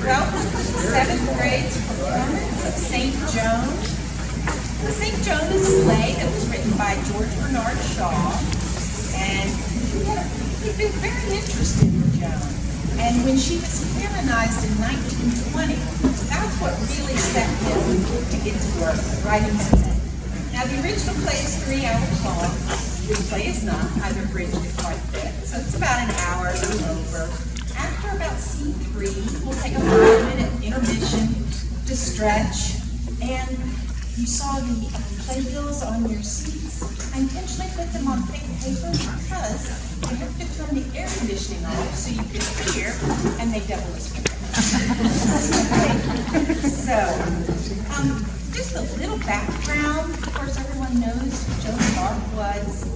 Well, seventh grade's performance of St. Joan. St. Joan is a play that was written by George Bernard Shaw, and he'd been very interested in Joan. And when she was canonized in 1920, that's what really set him to get to work, writing the play. Now, the original play is 3 hours long. This play is not. I've abridged it quite a bit. So it's about an hour, a little over. After about scene 3, we'll take a 5-minute intermission to stretch. And you saw the playbills on your seats. I intentionally put them on thick paper because you have to turn the air conditioning off so you can hear, and they double as well. So, just a little background. Of course, everyone knows who Joan of Arc was.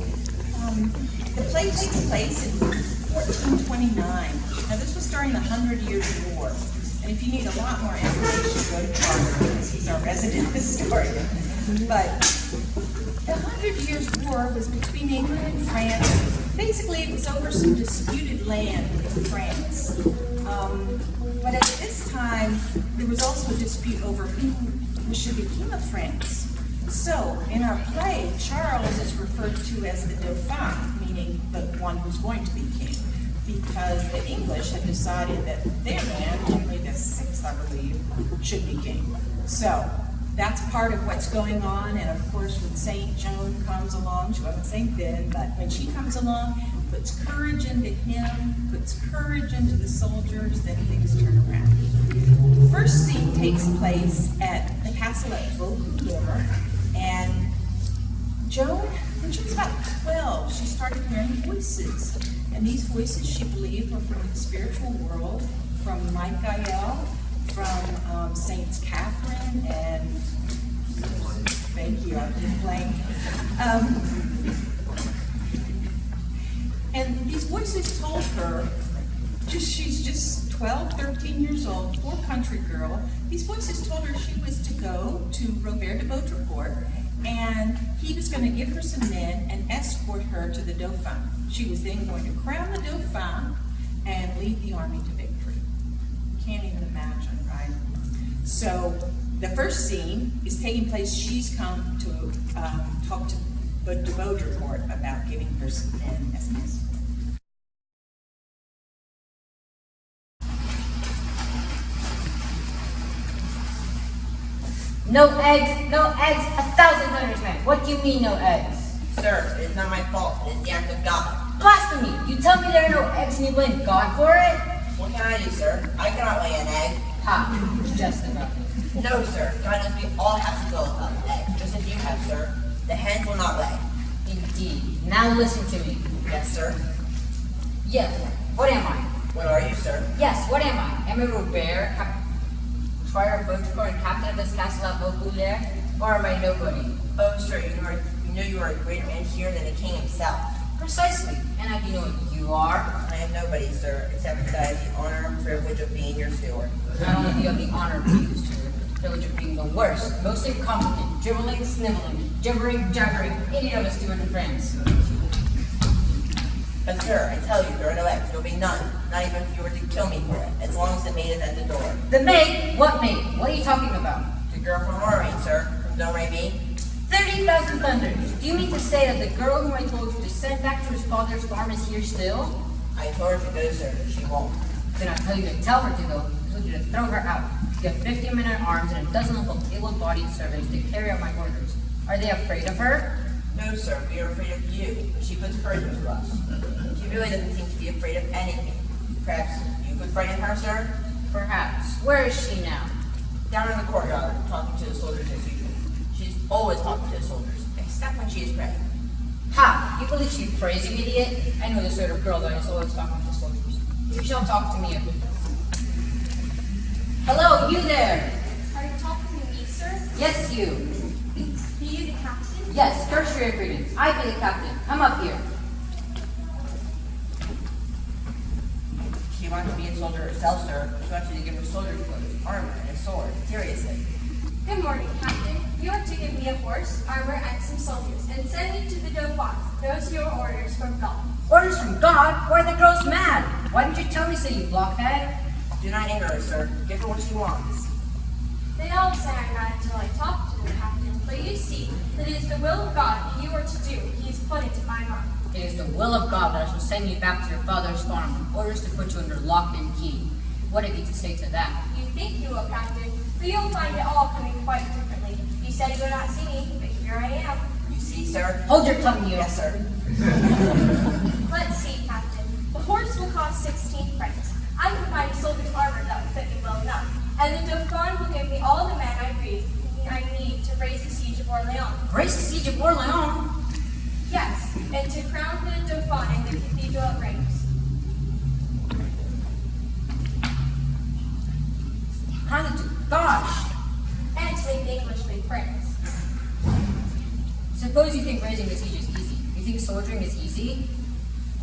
The play takes place in 1429. Now, this was during the 100 Years' War. And if you need a lot more information, go to Carter, because he's our resident historian. But the 100 Years' War was between England and France. Basically, it was over some disputed land in France. But at this time, there was also a dispute over who should be king of France. So, in our play, Charles is referred to as the Dauphin, meaning the one who's going to be king, because the English had decided that their man, Henry VI, I believe, should be king. So, that's part of what's going on, and of course, when St. Joan comes along, she wasn't St. Ben, but when she comes along, puts courage into him, puts courage into the soldiers, then things turn around. The first scene takes place at the castle at Vaucouleurs, and Joan, when she was about 12, she started hearing voices. And these voices, she believed, were from the spiritual world, from Michael, from Saints Catherine, and thank you, I've been blank. And these voices told her, she's just 12, 13 years old, poor country girl. These voices told her she was to go to Robert de Baudricourt, and he was going to give her some men and escort her to the Dauphin. She was then going to crown the Dauphin and lead the army to victory. You can't even imagine, right? So the first scene is taking place. She's come to talk to de Baudricourt about giving her some men as an escort. No eggs, 1,000 thunders, man. What do you mean, no eggs? Sir, it is not my fault. It is the act of God. Blasphemy! You tell me there are no eggs and you blame God for it? What can I do, sir? I cannot lay an egg. Ha, just about. No, sir. God knows we all have to go without an egg, just as you have, sir. The hens will not lay. Indeed. Now listen to me. Yes, sir. Yes, what am I? What are you, sir? Yes, what am I? Am I Robert, Friar of Baudricourt and captain of this castle at Vaucouleurs? Or am I nobody? Oh, sir, you know you are a greater man here than the king himself. Precisely. And how do you know what you are? I am nobody, sir, except that I have the honor and privilege of being your steward. Not only do you have the honor of being the steward, the privilege of being the worst, most incompetent, dribbling, sniveling, gibbering, jabbering idiot of a steward in France. But, sir, I tell you, there are no eggs. There will be none. Not even if you were to kill me for it, as long as the maid is at the door. The maid? What maid? What are you talking about? The girl from Lorraine, sir, from Don't Me. 30,000 thunders! Do you mean to say that the girl whom I told you to send back to his father's farm is here still? I told her to go, sir. She won't. Then I tell you to tell her to go. I told you to throw her out. You have 50 men at arms and a dozen of able-bodied servants to carry out my orders. Are they afraid of her? No, sir. We are afraid of you. She puts courage into us. She really doesn't seem to be afraid of anything. Perhaps you could frighten her, sir? Perhaps. Where is she now? Down in the courtyard, talking to the soldiers as usual. She's always talking to the soldiers, except when she is praying. Ha! You believe she prays, you idiot? I know the sort of girl that is always talking to soldiers. You shall talk to me of it. Hello, you there! Are you talking to me, sir? Yes, you. Be you the captain? Yes, curse your greetings. I be the captain. Come up here. She wants to be a soldier herself, sir. She wants you to give her soldier's clothes, armor, and a sword. Seriously. Good morning, Captain. You are to give me a horse, armor, and some soldiers, and send me to the Dauphin. Those are your orders from God. Orders from God? Why, the girl's mad. Why didn't you tell me so, you blockhead? Do not anger her, sir. Give her what she wants. They all say I'm mad until I talk to them, Captain. But you see that it is the will of God that you are to do. He has put into my mind. It is the will of God that I shall send you back to your father's farm with orders to put you under lock and key. What have you to say to that? You think you will, Captain, but you'll find it all coming quite differently. You said you would not see me, but here I am. You see, sir? Hold your tongue, you. Yes, sir. Let's see, Captain. The horse will cost 16 francs. I can find a soldier's armor that will fit me well enough. And the Dauphin will give me all the men I need to raise the siege of Orleans. Raise the siege of Orleans? Yes, and to crown the Dauphin in the cathedral at Reims. Gosh! And to make the English make friends. Suppose you think raising the siege is easy. You think soldiering is easy?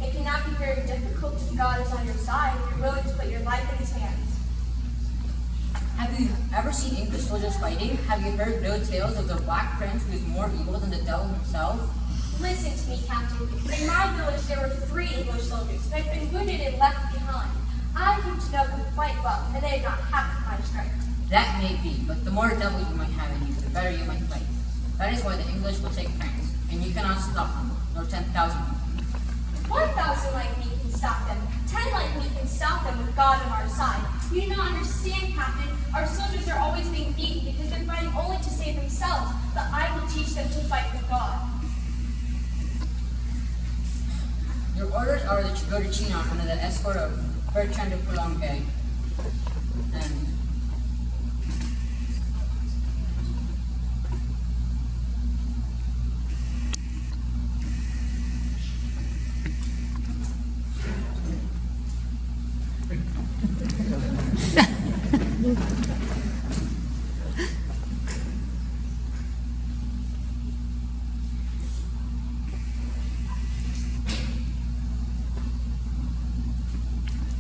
It cannot be very difficult if God is on your side and you're willing to put your life in his hands. Have you ever seen English soldiers fighting? Have you heard no tales of the Black Prince who is more evil than the devil himself? Listen to me, Captain. In my village there were 3 English soldiers who had been wounded and left behind. I came to know them quite well, and they had not half my strength. That may be, but the more devil you might have in you, the better you might fight. That is why the English will take France, and you cannot stop them, nor 10,000. 1,000 like me can stop them. 10 like me can stop them with God on our side. You do not understand, Captain. Our soldiers are always being beaten because they're fighting only to save themselves, but I will teach them to fight with God. Your orders are that you go to Chinon under the escort of Bertrand de Coulombe, and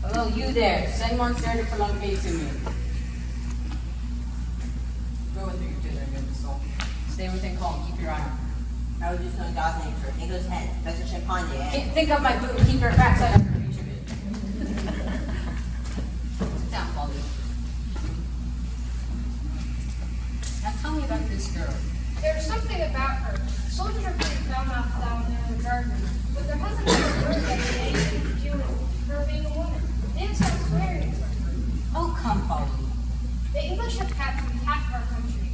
hello, you there. Send Monsieur de Coulombe to me. Go with your dinner, good soul. Stay within call and keep your eye on. I will do so in God's name, sir. English hens, best of champagne, eh? Think of my boot and keep your backside up for each of it. Sit down, Polly. Now tell me about this girl. There's something about her. Soldiers are pretty foul mouthed down there in the garden, but there hasn't been a word that has anything to do with her being a woman. They have some swearing. Oh, come, Polly. The English have captured half of our country.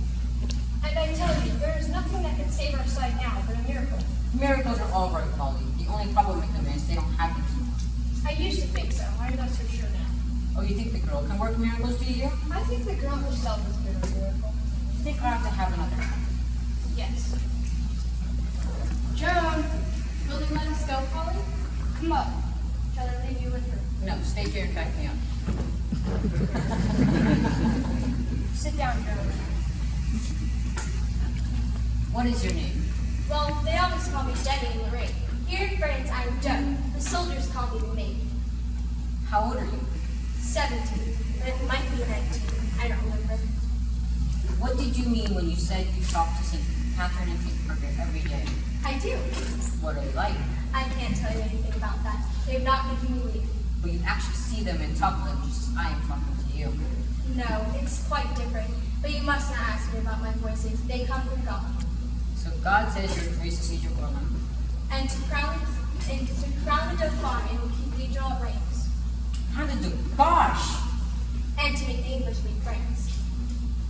And I tell you, there is nothing that can save our side now but a miracle. Miracles are all right, Polly. The only problem with them is they don't have them. I used to think so. I'm not so sure now. Oh, you think the girl can work miracles, do you? I think the girl herself has been a miracle. You think I have to have another one? Yes. Joan, will you let us go, Polly? Come up. Shall I leave you with her? No, stay here and back me up. Sit down, Joan. What is your name? Well, they always call me Jenny and Lorraine. Here in France, I'm Joan. The soldiers call me the maid. How old are you? 17, but it might be 19. I don't remember. What did you mean when you said you talked to St. Catherine and St. Margaret every day? I do. What are they like? I can't tell you anything about that. They have not given me leave. But you actually see them and talk to them just as I am talking to you. No, it's quite different. But you must not ask me about my voices. They come from God. So God says you're to raise the siege of Orleans. And to crown the Dauphin in the cathedral at Reims. How to do? Gosh! And to make the English leave France.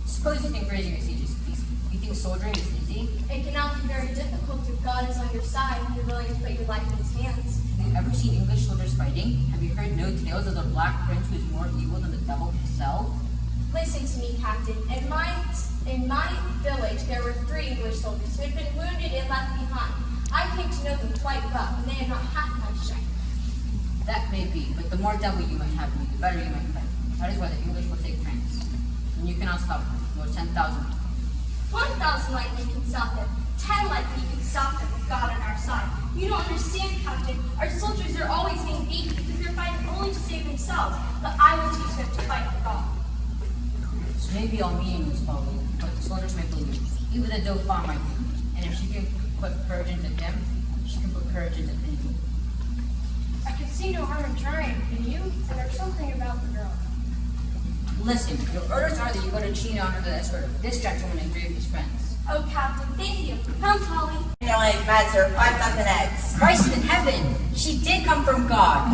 Suppose you think raising a siege is easy. You think soldiering is easy? It cannot be very difficult if God is on your side and you're willing to put your life in his hands. Have you ever seen English soldiers fighting? Have you heard no tales of the Black Prince who is more evil than the devil himself? Listen to me, Captain. In my village, there were 3 English soldiers who had been wounded and left behind. I came to know them quite well, and they had not half my strength. That may be, but the more devil you might have in you, the better you might fight. That is why the English will take France. And you cannot stop them, nor 10,000. 1,000 like me can stop them. 10 like me can stop them with God on our side. You don't understand, Captain. Our soldiers are always being beaten because they're fighting only to save themselves. But I will teach them to fight for God. This may be all meaningless, Polly, but the soldiers may believe. Even the Dauphin might be. And if she can put courage into him, she can put courage into anyone. I can see no harm in trying, can you? And there's something about the girl. Listen, your orders are that you go to Chino under the escort of this gentleman and 3 of his friends. Oh, Captain, thank you. Come, Polly. Don't like mad, sir. 5 dozen eggs. Christ in heaven! She did come from God!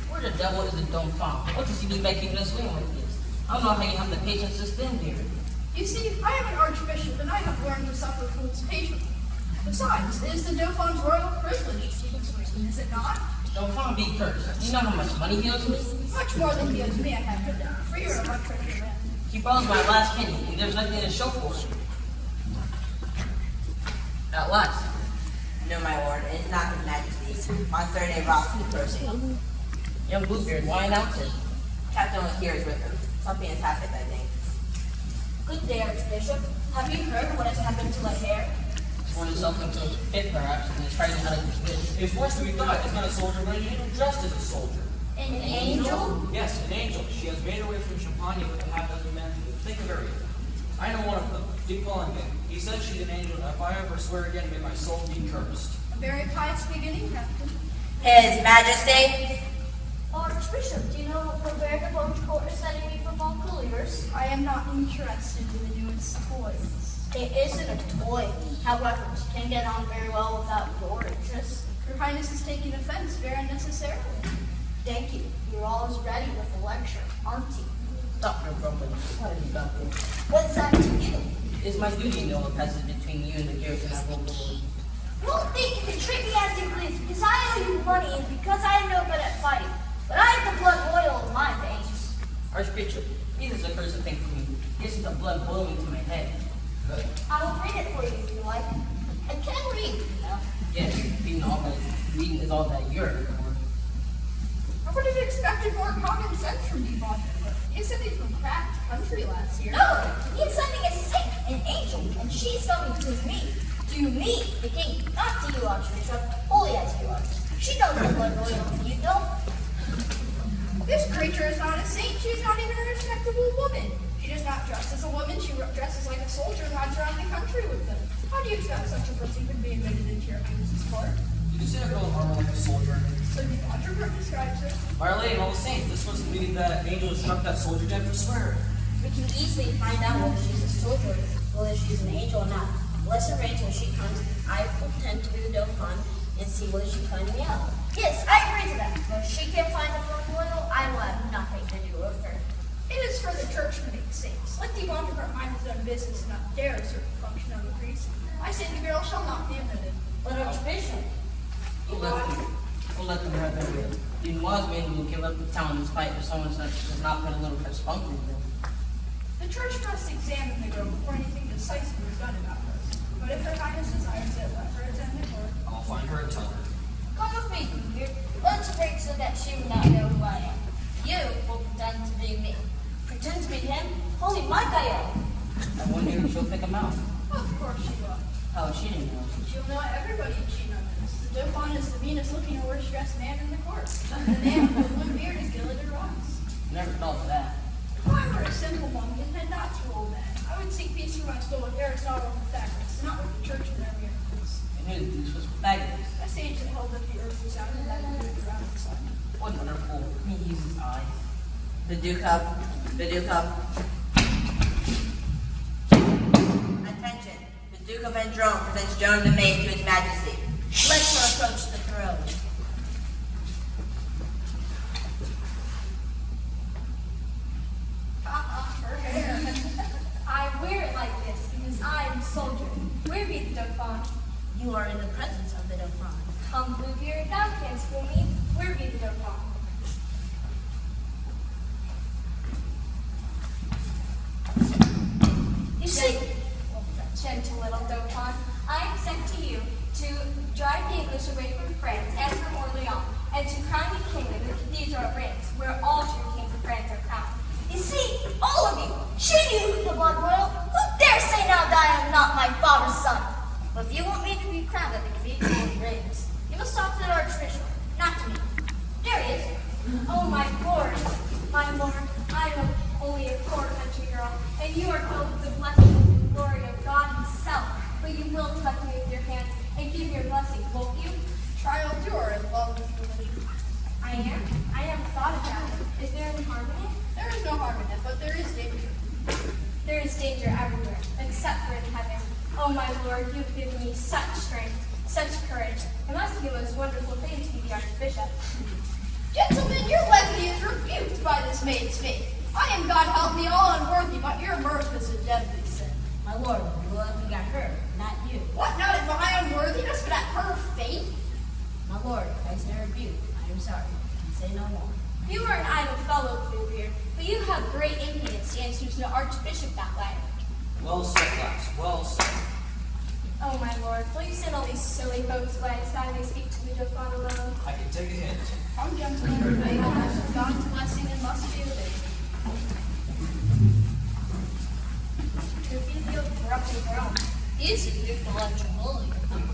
Where the devil is the Dauphin? What does he mean by keeping us waiting like this? I don't know how you have the patience to stand here. You see, I am an archbishop, and I have learned to suffer fools patiently. Besides, it is the Dauphin's royal privilege to keep us waiting, is it not? Dauphin be cursed. You know how much money he owes me? Much more than he owes me, I have no doubt, for you're a much richer man. He borrows my last penny, and there's nothing to show for it. At last. No, my lord, it is not his majesty. Monsieur de Ross in person. Young Bluebeard, why announce it? Captain here is with him. Something has happened, I think. Good day, Archbishop. Have you heard what has happened to my hair? Sworn himself into a fit, perhaps, and is fighting out of his wits. It's worse than we thought. It's not a soldier, but an angel dressed as a soldier. An angel? Yes, an angel. She has made her way from Champagne with a half dozen men. Think of her. I know one of them, Dupont. He says she's an angel, and if I ever swear again, may my soul be cursed. A very pious beginning, Captain. His Majesty. Archbishop, do you know what Robert de Boncourt is sending me for Montpelliers? I am not interested in the newest toys. It isn't a toy. However, she can get on very well without your interest. Your Highness is taking offense very unnecessarily. Thank you. You're always ready with a lecture, aren't you? Dr. Brooklyn, what have you got there? What's that to you? It is my duty to know what passes between you and the garrison of Old Lord. You don't think you can treat me as you please because I owe you money and because I am no good at fighting. But I have the blood royal in my veins. Archbishop, this is a cursed thing for me. This is the blood boiling to my head. I will read it for you if you like. I can read, you know. Yes, reading is all that you're here for. I would have expected more common sense from Dupont. He said he's from cracked country last year. No, he's sending a saint, an angel, and she's coming to me. To me, the king, not to you, Archbishop, only as you are. She knows the blood royal and you don't. This creature is not a saint. She is not even a respectable woman. She does not dress as a woman. She dresses like a soldier and rides around the country with them. How do you expect such a person could be admitted into your Highness's court? Did you see a girl in armor like a soldier? So the Controver describes her. Our Lady and all the saints, this must mean that angel who struck that soldier dead for swearing. We can easily find out whether she's a soldier or whether she's an angel or not. Let's arrange when she comes. I pretend to be the Dauphin and see whether she finds me out. Yes, I agree to that. But if she can't find the blood royal, I will have nothing to do with her. It is for the church to make saints. Let the Controver mind his own business and not dare usurp the function of a priest. I say the girl shall not be admitted. But Archbishop, We'll let them have their will. The wise men will give up the town in spite of someone such does not put a little for spunk in them. The church must examine the girl before anything decisive is done about her. But if her Highness desires it, let her attend the court. I'll find her and tell her. Come with me, Bluebeard. Let's break so that she will not know who I am. You will pretend to be me. pretend to be him? Holy Michael! I wonder if she'll pick him out. Of course she will. Oh, she didn't know. She'll know everybody if she knows. The Dauphin is the meanest looking or worst dressed man in the court. The man with the blue beard is Gilligan Ross. Never thought of that. If I were a simple monk and had not to rule men, I would seek peace for my soul with Aristotle and Pythagoras, not with the church and their miracles. And who deuce was Pythagoras? A sage that held up the earth was out and that moved around the sun. What wonderful. He uses eyes. The Duke of. Attention. The Duke of Vendrome presents Joan the Maid to His Majesty. Let her approach the throne. Her hair. I wear it like this because I am a soldier. Where be the Dauphin? You are in the presence of the Dauphin. Come, Bluebeard, thou canst fool me. Where be the Dauphin? You see, gentle little Dauphin, I am sent to you to drive the English away from France and from Orleans, and to crown you king in the cathedral of Reims, where all true kings of France are crowned. You see, all of you, should you the blood royal, who dare say now that I am not my father's son? But if you want me to be crowned at the cathedral of Reims, you must talk to the archbishop, not and you are filled with the blessings and glory of God himself. But you will touch me with your hands and give your blessing, won't you? Child, you are in love with religion. I am. I haven't thought about it. Is there any harm in it? There is no harm in it, but there is danger. There is danger everywhere, except for in heaven. Oh, my Lord, you have given me such strength, such courage. It must be a most wonderful thing to be the Archbishop. Gentlemen, your levity is rebuked by this maid's faith. I am, God help me, all unworthy, but your mirth is a deadly sin. My lord, the love got her, not you. What, not at my unworthiness, but at her faith? My lord, I say rebuke. I am sorry. And say no more. You are an idle fellow, Bluebeard, but you have great impudence to answer to the Archbishop that way. Well said, lass, well said. Oh, my Lord, will you send all these silly folks away so I may speak to the Dauphin alone? I can take a hint. Come, gentlemen, may the house of God's blessing and must be obeyed. Truth feels corrupt and grown. He is a Duke electoral.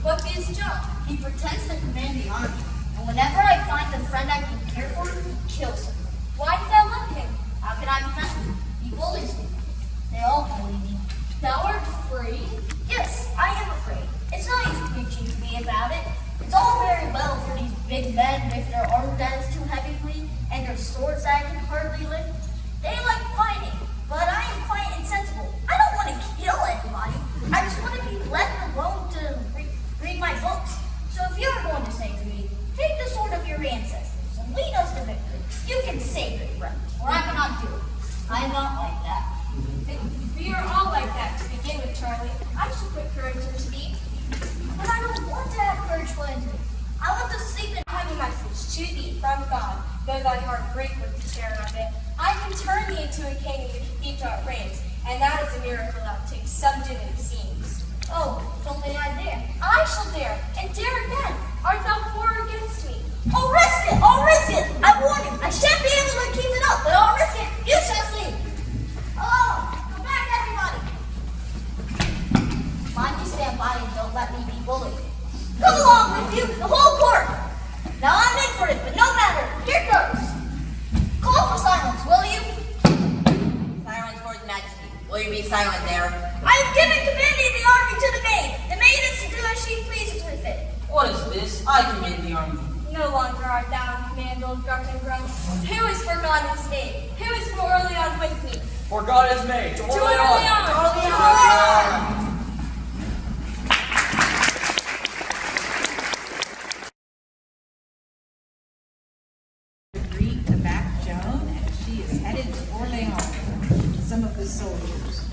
What is Joan? He pretends to command the army, and whenever I find a friend I can care for, he kills him. Why did thou love him? How can I defend him? He bullies me. They all bully me. Thou art afraid? Yes, I am afraid. It's no use preaching to me about it. It's all very well for these big men with their armor that is too heavy for me and their swords that I can hardly lift. They like fighting, but I am quite insensible. I don't want to kill anybody. I just want to be left alone to read my books. So if you're going to say to me, take the sword of your ancestors and lead us to victory, you can say it, right? Or I cannot do it. I am not like that. We are all like that to begin with, Charlie. I should put courage into thee. But I don't want to have courage put into me. I want to sleep in. I have a message to thee from God, though thy heart break with the terror of it. I can turn thee into a king if defeat our reigns, and that is a miracle that will take some doing, it seems. Oh, something I dare. I shall dare, and dare again. Art thou for or against me? I'll risk it! I'll risk it! I warn you, I shan't be able to keep it up, but I'll risk it. You shall see. Hello! Come back, everybody! Mind you stand by and don't let me be bullied. Come along with you, the whole court! Now I'm in for it, but no matter. Here goes. Call for silence, will you? Silence for his majesty. Will you be silent there? I have given command of the army to the maid. The maid is to do as she pleases with it. What is this? I command the army. No longer art thou in command, old gruff and grunt. Who is for God his maid? Who is for Orleans with me? For God has made. To To Orleans! Orleans! Agreed to back Joan, and she is headed to Orleans with some of the soldiers.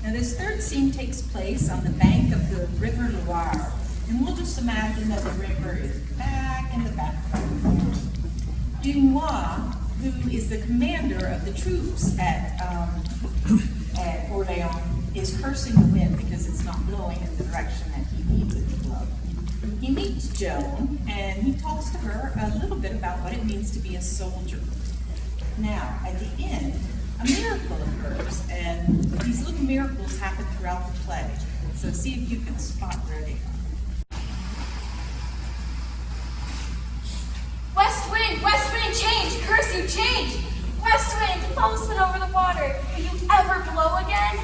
Now, this third scene takes place on the bank of the River Loire, and we'll just imagine that the river is back in the background. Dunois, who is the commander of the troops at Orleans, is cursing the wind because it's not blowing in the direction that he needs it to blow. He meets Joan, and he talks to her a little bit about what it means to be a soldier. Now, at the end, a miracle occurs, and these little miracles happen throughout the play. So see if you can spot where they are. West wind, change! Curse you, change! West wind, almost spin over the water. Will you ever blow again?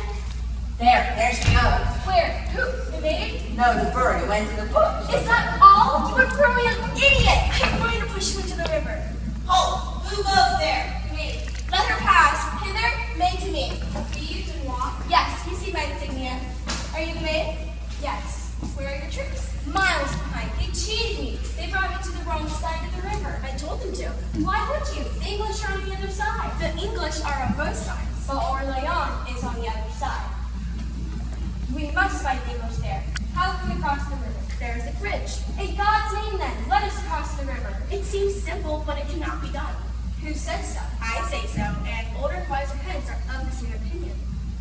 There she goes. Where? Who? The maid? No, the bird. It went to the bush. Is that all? You are growing an idiot! I'm going to push you into the river. Halt! Who goes there? Maid, let her pass. Hither, maid to me. Do you Dunois? Yes, you see my insignia. Are you the maid? Yes. Where are your troops? Miles behind. They cheated me. They brought me to the wrong side of the river. I told them to. Why would you? The English are on the other side. The English are on both sides, but Orleans is on the other side. We must fight the English there. How can we cross the river? There is a bridge. In God's name, then, let us cross the river. It seems simple, but it cannot be done. Who says so? I say so, and older wiser heads are of the same opinion.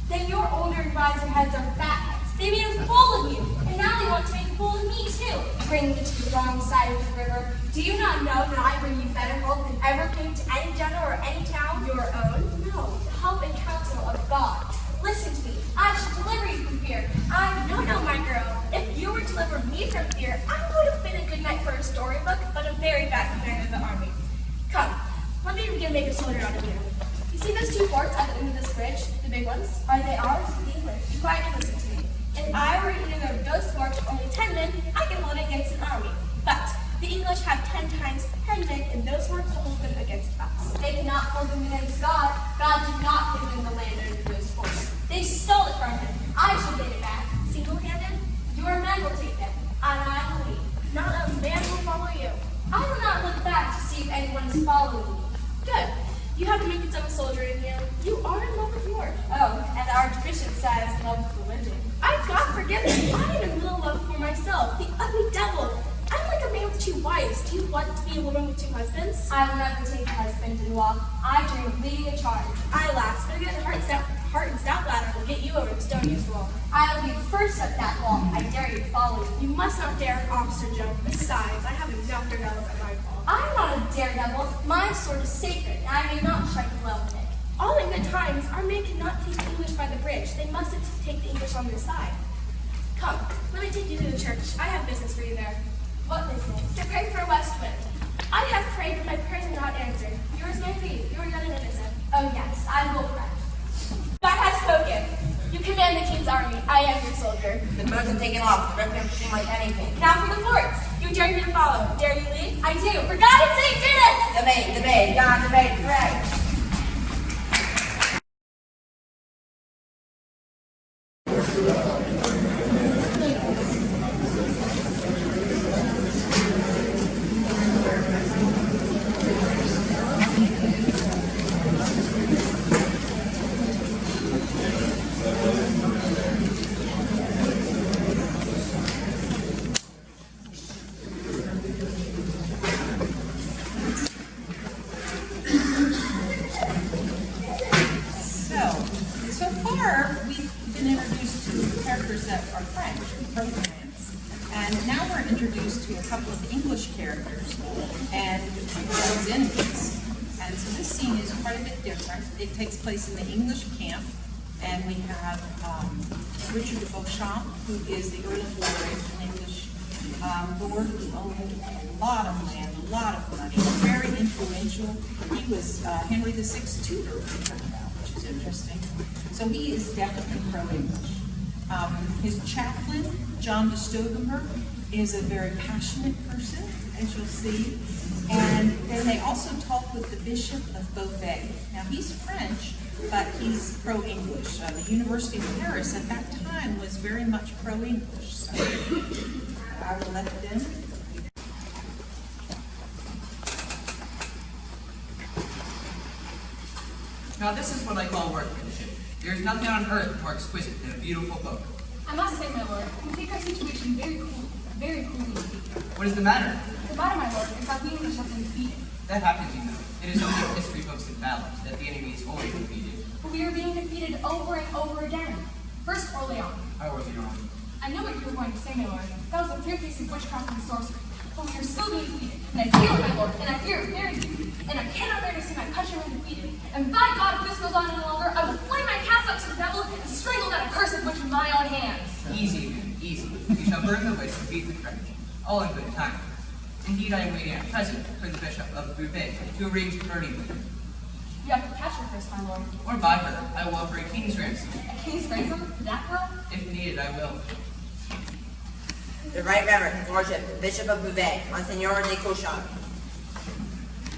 Then your older and wiser heads are fatheads. They made a fool of you, and now they want to make a fool of me too. Bring me to the wrong side of the river. Do you not know that I bring you better help than ever came to any general or any town? Your own? No, the help and counsel of God. Listen to me. I shall deliver you from fear. No, my girl. If you were to deliver me from fear, I would have been a good knight for a storybook, but a very bad commander of the army. Come, let me begin to make a soldier out of you. See those two forts at the end of this bridge? The big ones? Are they ours? The English. Be quiet and listen to me. If I were in either of those forts with only 10 men, I could hold it against an army. But the English have 10 times 10 men, and those forts will hold them against us. They cannot hold them against God. God did not give them the land under those forts. They stole it from him. I shall get it back. Single-handed? Your men will take them, and I will lead. Not a man will follow you. I will not look back to see if anyone is following me. Good. You have the makings of a soldier in you. You are in love with Lord. Oh, and the Archbishop says love with religion. God forgive me. I am in little love for myself. The ugly devil. I'm like a man with 2 wives. Do you want to be a woman with 2 husbands? I will never take a husband-in-law. I dream of leading a charge. I laugh, but a good heart and stout ladder will get you over the stoniest wall. I will be first up that wall. I dare you to follow me. You must not dare, Officer Joan. Besides, I have enough daredevils at my call. I'm not a daredevil. My sword is sacred, and I may not strike a blow with it. All in good times, our men cannot take the English by the bridge. They must take the English on their side. Come, let me take you to the church. I have business for you there. What business? To pray for a west wind. I have prayed, but my prayers are not answered. Yours may be. You are young and innocent. Oh yes, I will pray. God has spoken. You command the king's army. I am your soldier. The boats have taken off. The rip him seem like anything. Now for the forts. You dare me to follow. Dare you lead? I do. For God's sake, do this! Debate. God, debate, pray. So far, we've been introduced to characters that are French, from France. And now we're introduced to a couple of English characters and those enemies. And so this scene is quite a bit different. It takes place in the English camp. And we have Richard de Beauchamp, who is the Earl of Warwick, an English lord who owned a lot of land, a lot of money, very influential. He was Henry VI's tutor, we heard about, which is interesting. So he is definitely pro-English. His chaplain, John de Stovenberg, is a very passionate person, as you'll see. And then they also talk with the Bishop of Beauvais. Now he's French, but he's pro-English. The University of Paris at that time was very much pro-English. So I will let them. Now this is what I call workmanship. There is nothing on earth more exquisite than a beautiful book. I must say, my lord, you take our situation very coolly. What is the matter? The matter, my lord, is that we English have been defeated. That happens, you know. It is only in history books and ballads that the enemy is always defeated. But we are being defeated over and over again. First, Orleans. How was it wrong? I know what you were going to say, my lord. That was a clear case of witchcraft and sorcery. But we are still being defeated. And I feel it, my lord, and I fear it very deeply. And I cannot bear to see my countrymen defeated. And by God, if this goes on any longer, I will fling my cast up to the devil and strangle that accursed witch with my own hands. Easy, man, easy. You shall burn the witch and beat the French. All in good time. Indeed, I am waiting at present for the Bishop of Beauvais to arrange the burning with him. You have to catch her first, my lord. Or buy her, I will offer a king's ransom. A king's ransom? That girl? If needed, I will. The Right Reverend, His Lordship, the Bishop of Beauvais, Monsignor de Cochon.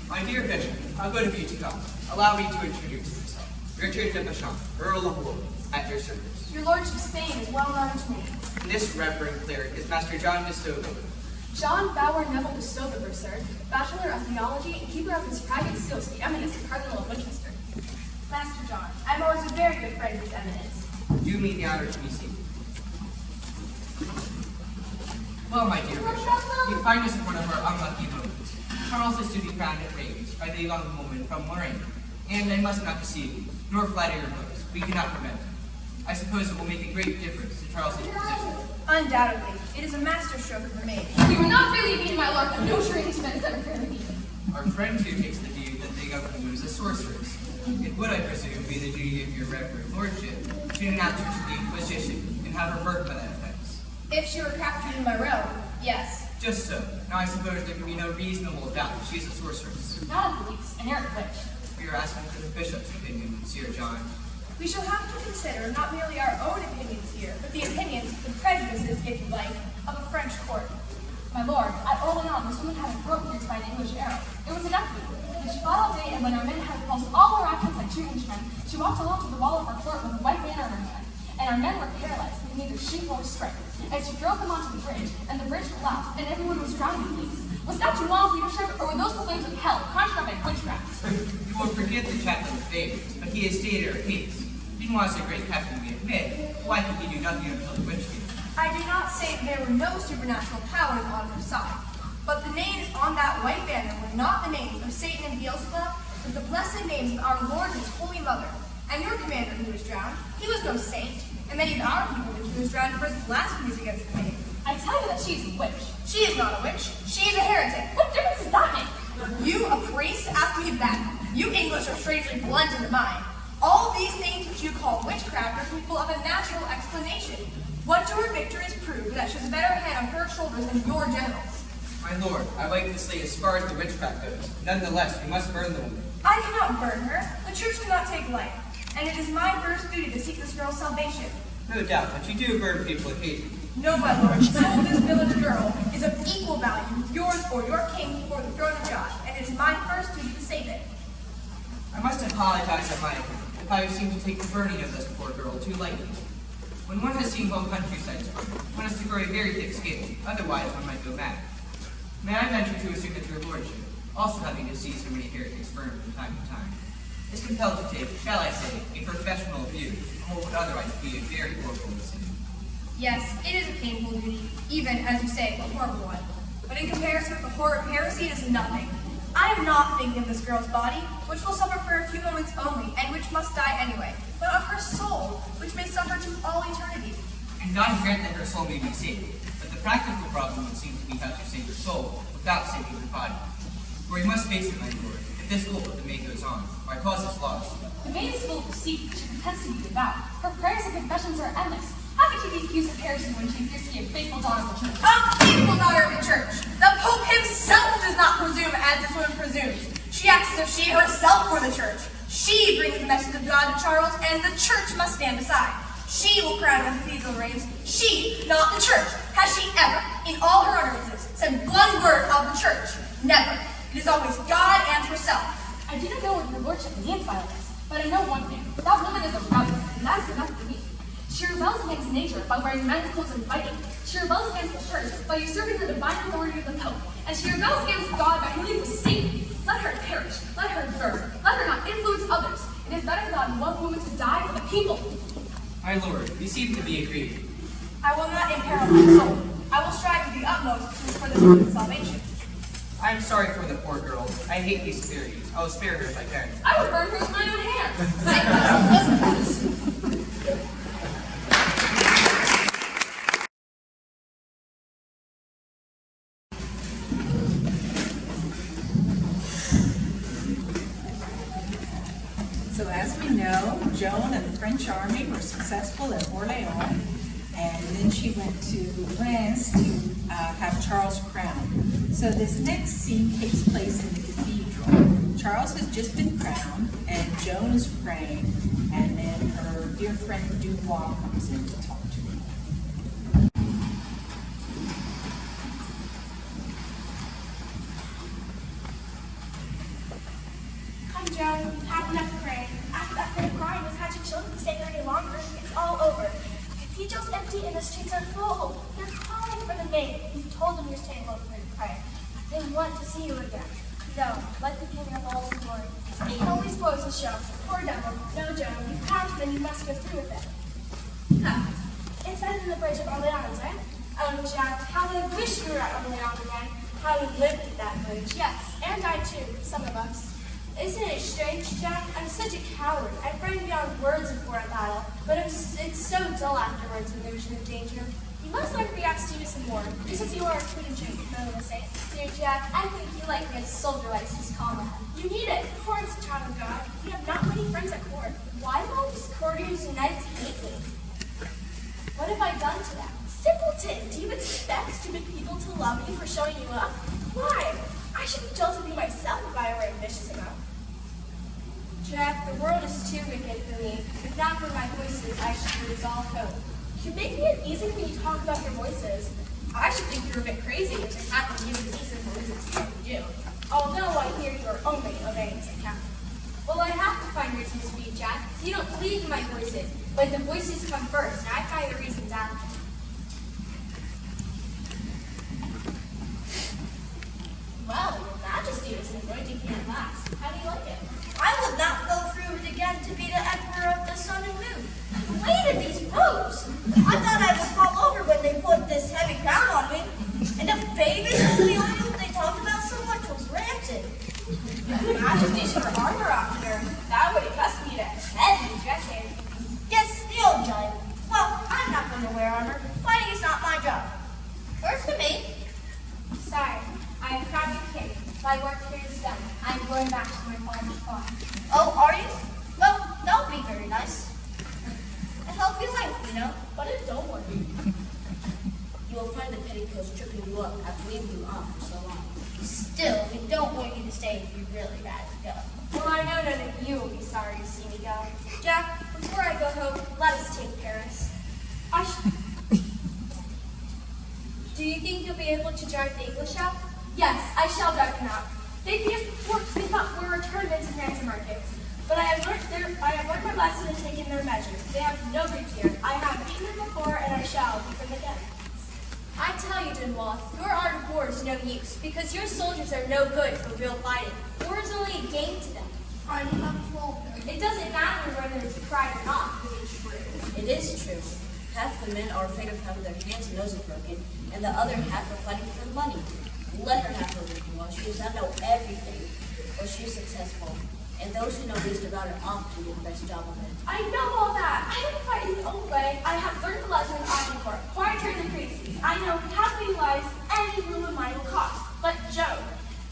My dear Bishop, how good of you to come. Allow me to introduce myself. Richard de Beauchamp, Earl of Warwick, at your service. Your lordship's fame is well known to me. And this reverend cleric is Master John de Stovenberg. John Bower Neville de Stovenberg, sir, Bachelor of Theology and keeper of his private seals to the eminence of Cardinal of Winchester. Master John, I'm always a very good friend of His Eminence. Do me the honor to be seated. Well, my dear Bishop, you find us in one of our unlucky moments. Charles is to be crowned at Rheims by the young woman from Lorraine. And I must not deceive you, nor flatter your hopes. We cannot prevent it. I suppose it will make a great difference to Charles' position. Undoubtedly. It is a masterstroke of the maid. We were not fairly beaten, my lord, but no training men is ever fairly beaten. Our friend here takes the view that the young woman is a sorceress. It would, I presume, be the duty of your reverend lordship to denounce her to the Inquisition and have her burnt by that offense. If she were captured in my realm, yes. Just so. Now I suppose there can be no reasonable doubt that she is a sorceress. Not in the least, an errant witch. We are asking for the bishop's opinion, Sir John. We shall have to consider not merely our own opinions here, but the opinions, the prejudices, if you like, of a French court. My lord, at Orleans, this woman had a throat pierced by an English arrow. It was a death wound. And she fought all day, and when our men had repulsed all our actions like true Englishmen, she walked along to the wall of our fort with a white banner in her hand. And our men were paralyzed, with neither shoot nor strength. And she drove them onto the bridge, and the bridge collapsed, and everyone was drowned in flames. Was that Joan's leadership, or were those the flames of hell, conjured up by witchcraft? You will forget the chaplain's favors, but he has stated our case. Dunois is a great captain, we admit. Why could he do nothing until the witch came? I do not say there were no supernatural powers on her side, but the names on that white banner were not the names of Satan and Beelzebub, but the blessed names of our Lord and His Holy Mother. And your commander who was drowned, he was no saint, and many of our people think he was drowned for his blasphemies against the faith. I tell you that she is a witch. She is not a witch. She is a heretic. What difference does that make? You, a priest, ask me that. You English are strangely blunt in the mind. All these things which you call witchcraft are people of a natural explanation. What do her victories prove that she has a better head on her shoulders than your generals? My lord, I like to slay as far as the witchcraft goes. Nonetheless, we must burn the woman. I cannot burn her. The church cannot take life. And it is my first duty to seek this girl's salvation. No doubt, but you do burn people occasionally. No, my lord, the soul of this village girl is of equal value with yours or your king before the throne of God, and it is my first duty to save it. I must apologize on my account if I seem to take the burning of this poor girl too lightly. When one has seen whole countrysides, one has to grow a very thick skin, otherwise one might go mad. May I venture to assume that your lordship, also having to see so many heretics burned from time to time, is compelled to take, shall I say, a professional view on what would otherwise be a very horrible decision? Yes, it is a painful duty, even, as you say, a horrible one. But in comparison with the horror of heresy, it is nothing. I am not thinking of this girl's body, which will suffer for a few moments only, and which must die anyway, but of her soul, which may suffer to all eternity. And God grant that her soul may be saved, but the practical problem would seem to be how to save her soul without saving her body. For we must face it, my lord, if this goal of the maid goes on, our cause is lost. The maid is full of deceit, she pretends to be devout. Her prayers and confessions are endless. How could she be accused of heresy when she appears to be a faithful daughter of the church? A faithful daughter of the church! The Pope himself does not presume as this woman presumes. She acts as if she herself were the church. She brings the message of God to Charles, and the church must stand aside. She will crown him with cathedral reigns. She, not the church. Has she ever, in all her utterances, said one word of the church? Never. It is always God and herself. I do not know what your lordship means by all this, but I know one thing. That woman is a rebel, and that is enough for me. She rebels against nature by wearing men's clothes and fighting. She rebels against the church by usurping the divine authority of the Pope. And she rebels against God by ruling with Satan. Let her perish. Let her burn. Let her not influence others. It is better for that one woman to die for the people. My lord, we seem to be agreed. I will not imperil my soul. I will strive to the utmost for this woman's salvation. I am sorry for the poor girl. I hate these severities. I will spare her if I can. I would burn her with my own hands. So as we know, Joan and the French army were successful at Orleans, and then she went to Reims to have Charles crowned. So this next scene takes place in the cathedral. Charles has just been crowned, and Joan is praying, and then her dear friend Dunois comes in to talk to her. Come, Joan, have enough praying. After that fit of crying was catching children to stay there any longer, it's all over. The cathedral's empty and the streets are full. They're calling for the maid. You told them you're staying home for to pray. They want to see you again. No, let the king have all the glory. He only spoils the show. Poor devil. No, Joan, you've crowned them, you must go through with it. It's better than the bridge of Orleans, eh? Oh, Jack, how I wish we were at Orleans again. How we lived at that bridge. Yes, and I too, some of us. Isn't it strange, Jack? I'm such a coward. I'm frightened beyond words before a battle, but it's so dull afterwards when there's no danger. You must learn to be abstemious and warm, just as you are a food and drink, no one will say. Dear Jack, I think you like me as a soldier likes his comrade. You need it. Court's a child of God. You have not many friends at court. Why do all these courtiers and knights hate me? What have I done to them? Simpleton! Do you expect stupid people to love you for showing you up? Why? I should be jealous of you myself if I were ambitious enough. too wicked for me. If not for my voices, I should resolve hope. You make me uneasy when you talk about your voices. I should think you're a bit crazy if they happen to give you decent reasons to what you do. Although I hear you're only obeying St. Catherine. Well, I have to find reasons to be Jack, so you don't believe in my voices. But the voices come first, and I find the reasons after. Well, your Majesty is anointing me at last. How do you like it? I would not go through it again to be the emperor of the sun and moon. The weight of these robes! I thought I would fall over when they put this heavy crown on me. And the famous holy oil they talked about so much was rancid. Your Majesty should wear armor oftener. That would accustom you to heavy dressing. Yes, the old giant. Well, I'm not going to wear armor. Fighting is not my job. Where's the mate? Sorry, I am crowned king. My work here is done. I'm going back to my father's farm. Oh, are you? Well, that would be very nice. A healthy life, you know. But it don't work. You will find the petticoats tripping you up after leaving you off for so long. Still, we don't want you to stay if you really had to go. Well, I know none of you will be sorry to see me go. Jack, before I go home, let us take Paris. Do you think you'll be able to drive the English out? Yes, I shall drive them out. They just worked. They thought we were tournaments and ransom markets. But I have learned my lesson and taken their measures. They have no breach here. I have beaten them before, and I shall beat them again. I tell you, Dunwall, your art of war is no use, because your soldiers are no good for real fighting. War is only a game to them. I do not fault. It doesn't matter whether it's pride or not, because it's true. It is true. Half the men are afraid of having their hands and noses broken, and the other half are fighting for money. Let her have her reason while she does not know everything, or she is successful. And those who know least about it often do the best job of it. I know all that. I don't fight in the old way. I have learned the lesson in Agincourt, quieter than crazy. I know how many lives any room of mine will cost. But Joan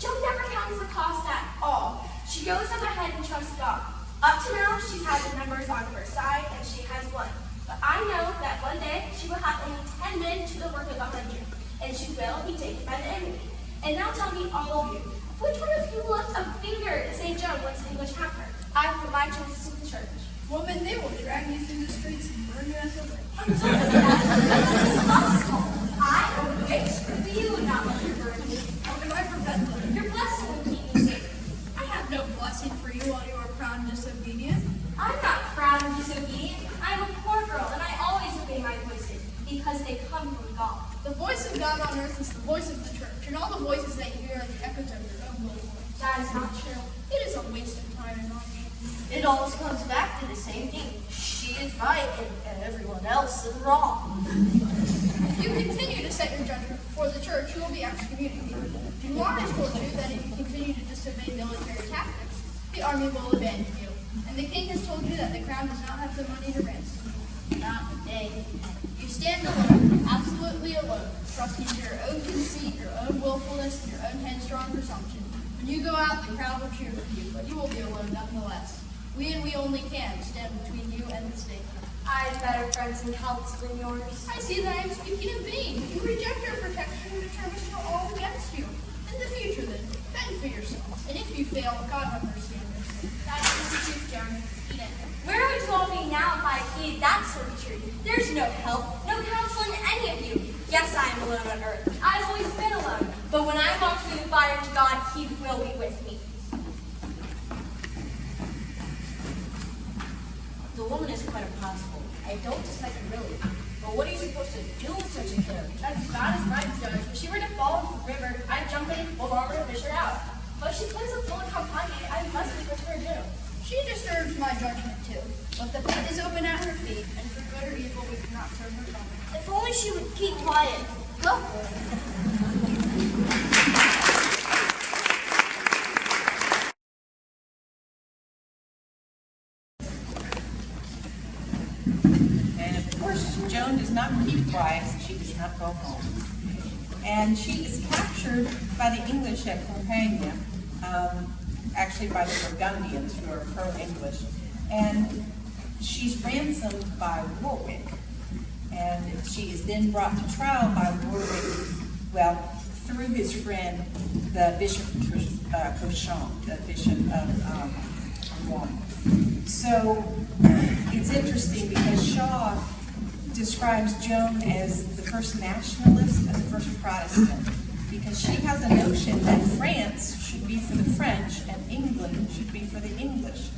never counts the cost at all. She goes on ahead and trusts God. Up to now, she's had the numbers on her side, and she has won. But I know that one day she will have only 10 men to the work of 100, and she will be taken by the enemy. And now tell me, all of you, which one of you left a finger to St. Joan once the English have her? I put my choices in the church. Woman, they will drag you through the streets and burn you as a witch. That's impossible. I am a witch, but you would not let her burn me. How can I prevent that? Your blessing would keep me safe. I have no blessing for you while you are proud and disobedient. I'm not proud and disobedient. I'm a poor girl, and I always obey my voices, because they come from God. The voice of God on earth is the voice of the church, and all the voices that you hear are the echoes of your own will voice. That is not true. It is a waste of time and money. It always comes back to the same thing. She is right and everyone else is wrong. If you continue to set your judgment before the church, you will be excommunicated. Joan has told you that if you continue to disobey military tactics, the army will abandon you. And the king has told you that the crown does not have the money to ransom you. Not today. You stand alone, absolutely alone, trusting to your own conceit, your own willfulness, and your own headstrong presumption. When you go out, the crowd will cheer for you, but you will be alone nonetheless. We and we only can stand between you and the state. I have better friends and counsel than yours. I see that I am speaking in vain. You reject our protection and determine you are all against you. In the future, then, fend for yourself. And if you fail, God have mercy on you. That is the truth, Joan. Eat it. Where would you all be now if I heeded that sort of truth? There's no help, no counsel in any of you. Yes, I am alone on earth. I've always been alone. But when I walk through the fire to God, He will be with me. The woman is quite impossible. I don't dislike her really. But what are you supposed to do with such a character? As God is my judge, if she were to fall into the river, I'd jump in full armor and fish her out. But if she plays a full company, I must be put to her due. She disturbs my judgment too. But the pit is open at her feet, and for good or evil, we cannot turn her from it. If only she would keep quiet. Go. And of course, Joan does not keep quiet, so she does not go home. And she is captured by the English at Compiègne, actually by the Burgundians who are pro-English. And she's ransomed by Warwick. And she is then brought to trial by Warwick, well, through his friend, the Bishop of Cauchon, the Bishop of 1. So it's interesting because Shaw describes Joan as the first nationalist and the first Protestant, because she has a notion that France should be for the French and England should be for the English.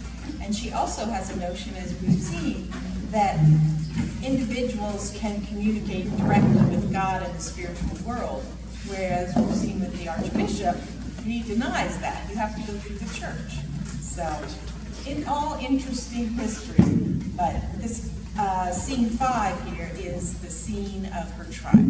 And she also has a notion, as we've seen, that individuals can communicate directly with God and the spiritual world, whereas we've seen with the Archbishop, he denies that. You have to go through the church. So, in all interesting history, but this scene 5 here is the scene of her trial.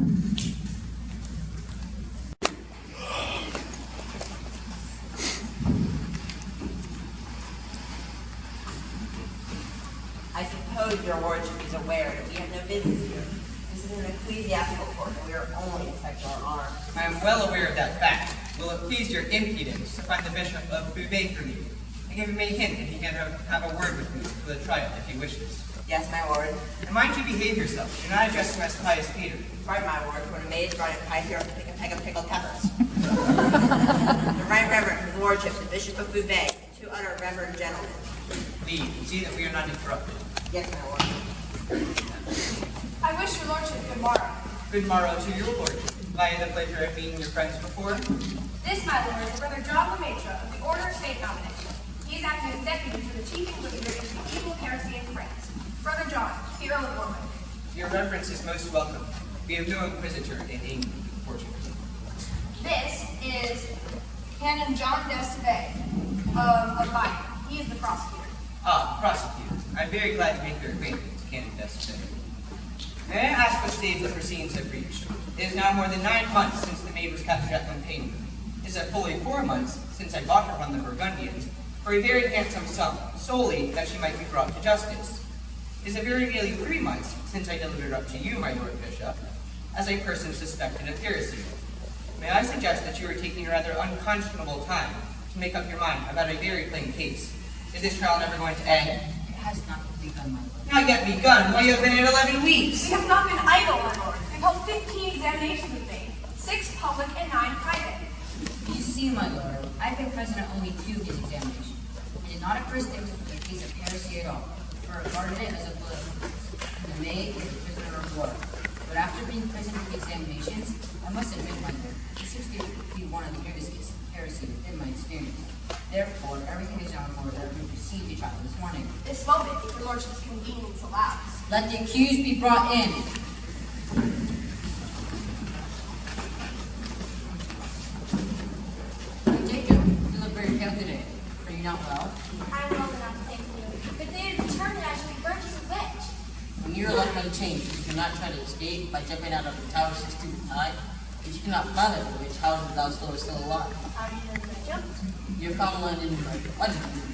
I suppose your lordship is aware that we have no business here. This is an ecclesiastical court, and we are only in secular arm. I am well aware of that fact. Will it please your impudence to find the Bishop of Beauvais for me? I give him a hint that he can have a word with me for the trial if he wishes. Yes, my lord. And mind you behave yourself. Do not address him as Pius Peter. Right, my lord. When a maid is brought in pipe here, pick a peg of pickled peppers. The right reverend, his lordship, the Bishop of Beauvais, and 2 other reverend gentlemen. Leave. See that we are not interrupted. Yes, my lord. I wish your lordship good morrow. Good morrow to your lordship. Have I had the pleasure of meeting your friends before? This, my lord, is Brother John Lemaitre of the Order of St. Dominic. He is acting as deputy for the chief inquisitor into the evil heresy in France. Brother John, the Earl of Warwick. Your reverence is most welcome. We have no inquisitor in England, fortunately. This is Canon John Destevay of Bayeux. He is the prosecutor. Ah, prosecutor. I'm very glad to make your acquaintance, Canon Destevay. May I ask which stage the proceedings have reached? It is now more than 9 months since the maid was captured at Montpellier. It is fully 4 months since I bought her from the Burgundians for a very handsome sum, solely that she might be brought to justice. It is very nearly 3 months since I delivered her up to you, my Lord Bishop, as a person suspected of heresy. May I suggest that you are taking a rather unconscionable time to make up your mind about a very plain case? Is this trial never going to end? It has not begun, my lord. Not yet begun. Why, you have been at 11 weeks. We have not been idle, my lord. We've held 15 examinations with me, 6 public and 9 private. You see, my lord, I've been present at only 2 of these examinations. I did not at first think of the case of heresy at all, for I regarded it as a political case. The maid is a prisoner of war. But after being present at the examinations, I must admit, my lord, it seems to be one of the greatest cases of heresy within my experience. Therefore, everything is now in order that we received each other this morning. This moment, if your lordship's convenience allows. Let the accused be brought in. Good day, Joan. You look very pale today. Are you not well? I'm well enough, thank you. But they had determined I should be burnt as a witch. When your luck may change, you cannot try to escape by jumping out of the tower 6 feet high. If you cannot fly like a witch, how is it thou still alive? How do you know that I jumped? Your found one in the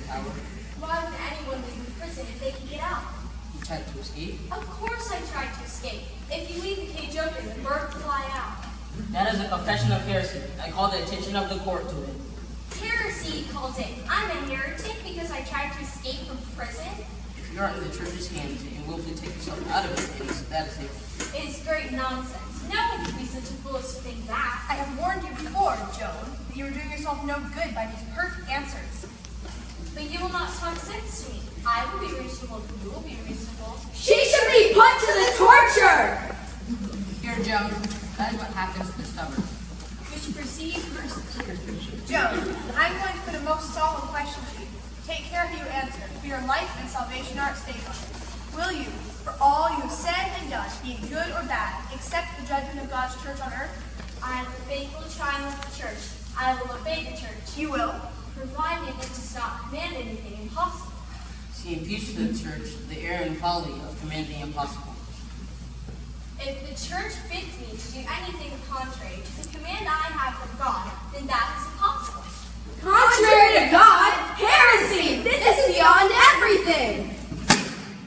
tower. Why would anyone leave in prison if they can get out? You tried to escape. Of course I tried to escape. If you leave the cage open, the bird will fly out. That is a confession of heresy. I call the attention of the court to it. Heresy calls it. I'm a heretic because I tried to escape from prison. If you are in the church's hands and willfully take yourself out of it, that is it. It is great nonsense. No one could be such a foolish to think that. I have warned you before, Joan, that you are doing yourself no good by these pert answers. But you will not talk sense to me. I will be reasonable, you will be reasonable. She should be put to the torture! Here, Joan. That is what happens to the stubborn. Which proceeds first. Joan, I'm going to put a most solemn question to you. Take care who you answer, for your life and salvation are at stake on it. Will you, for all you have said and done, be it good or bad, accept the judgment of God's church on earth? I am a faithful child of the church. I will obey the church. You will. Provided it does not command anything impossible. See, imputes to the church the error and folly of commanding impossible. If the church bids me to do anything contrary to the command I have from God, then that is impossible. Contrary to God, heresy! This is beyond everything!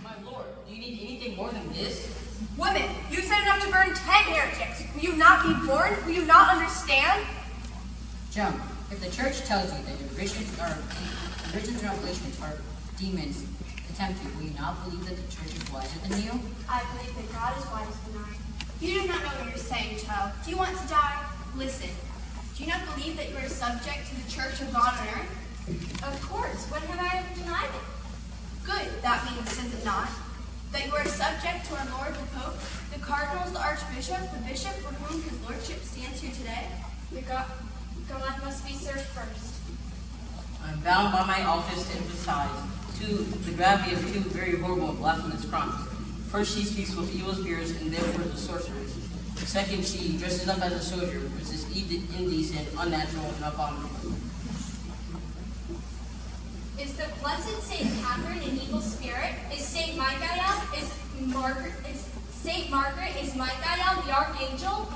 My lord, do you need anything more than this? Women, you said enough to burn 10 heretics. Will you not be warned? Will you not understand? Joan, if the church tells you that your visions and revelations are demons attempt you, will you not believe that the church is wiser than you? I believe that God is wiser than I. You do not know what you're saying, child. Do you want to die? Listen. Do you not believe that you are subject to the church of God on earth? Of course, when have I ever denied subject to our Lord the Pope, the cardinals, the archbishop, the bishop for whom his lordship stands here today? God must be served first. I am bound by my office to emphasize the gravity of two very horrible and blasphemous crimes. First, she speaks with evil spirits and therefore is a sorceress. Second, she dresses up as a soldier, which is indecent, unnatural, and abominable. Is the blessed Saint Catherine an evil spirit? Is Saint Michael, is Saint Margaret, is Michael the archangel?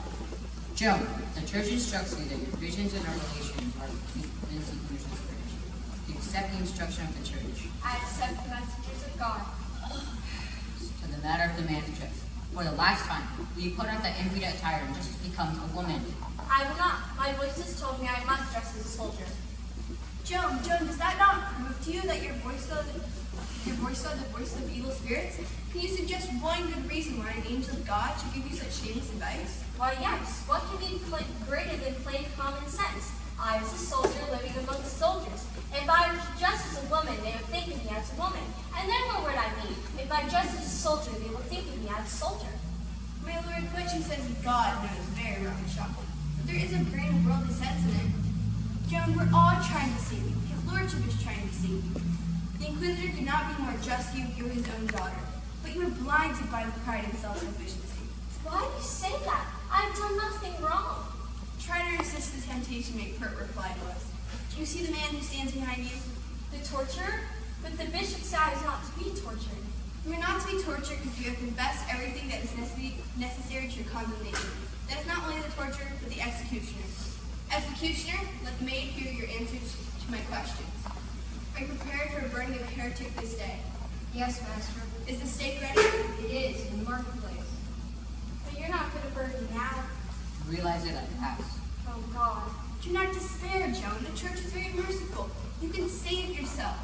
Joan, the church instructs you that your visions and revelations are convincing conclusions of spiritual. You accept the instruction of the church. I accept the messages of God. To the matter of the man's dress. For the last time, will you put on that impudent attire and just becomes a woman? I will not. My voices told me I must dress as a soldier. Joan, does that not prove to you that your voice are the voice of evil spirits? Can you suggest one good reason why an angel of God should give you such shameless advice? Why, yes. What can be greater than plain common sense? I was a soldier living among the soldiers. If I were to dress as a woman, they would think of me as a woman. And then what would I mean? If I dressed as a soldier, they would think of me as a soldier. My lord, what you said is God knows very rough and shocking. But there is a grain of worldly sense in it. Joan, we're all trying to save you. His lordship is trying to save you. The Inquisitor could not be more just you were his own daughter. But you were blinded by the pride and self-sufficiency. Why do you say that? I've done nothing wrong. Try to resist the temptation to make pert reply to us. Do you see the man who stands behind you? The torturer? But the bishop said I was not to be tortured. You are not to be tortured because you have confessed everything that is necessary to your condemnation. That is not only the torturer, but the executioner. Executioner, let the maid hear your answers to my questions. Are you prepared for a burning of a heretic this day? Yes, Master. Is the stake ready? It is, in the marketplace. But you're not going to burn me now. Realize it at past. Oh, God. Do not despair, Joan. The church is very merciful. You can save yourself.